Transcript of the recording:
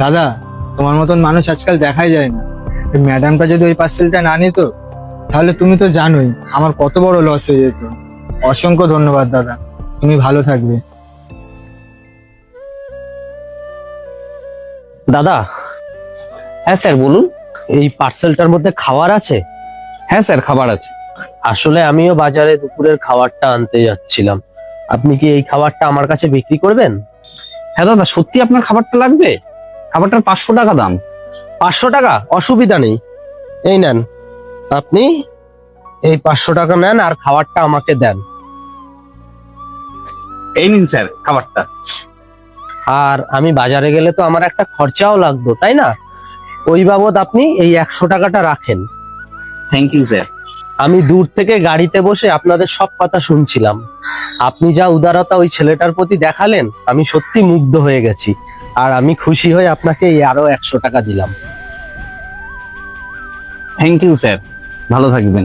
দাদা, তোমার মতন মানুষ আজকাল দেখাই যায় না। এই ম্যাডামটা যদি ওই পার্সেলটা না নিত, তাহলে তুমি তো জানোই আমার কত বড় লস হয়ে যেত। অসংখ্য ধন্যবাদ দাদা, তুমি ভালো থাকবে। দাদা। হ্যাঁ স্যার বলুন। এই পার্সেলটার মধ্যে খাবার আছে? হ্যাঁ স্যার, খাবার আছে। আসলে আমিও বাজারে দুপুরের খাবারটা আনতে যাচ্ছিলাম। আপনি কি এই খাবারটা আমার কাছে বিক্রি করবেন? হ্যাঁ দাদা, সত্যি আপনার খাবারটা লাগবে? খাবারটার 500 টাকা দাম। 500 টাকা? অসুবিধা নেই, এই নেন। আপনি এই 500 টাকা নেন আর খাবারটা আমাকে দেন। এই নিন স্যার খাবারটা। আর আমি বাজারে গেলে তো আমার একটা খরচাও লাগতো, তাই না? ওই বাবদ আপনি এই 100 টাকাটা রাখেন। Thank you sir. আমি দূর থেকে গাড়িতে বসে আপনাদের সব কথা শুনছিলাম। আপনি যা উদারতা ওই ছেলেটার প্রতি দেখালেন, আমি সত্যি মুগ্ধ হয়ে গেছি। আর আমি খুশি হয়ে আপনাকে এই আরো 100 টাকা দিলাম। থ্যাংক ইউ স্যার, ভালো থাকবেন।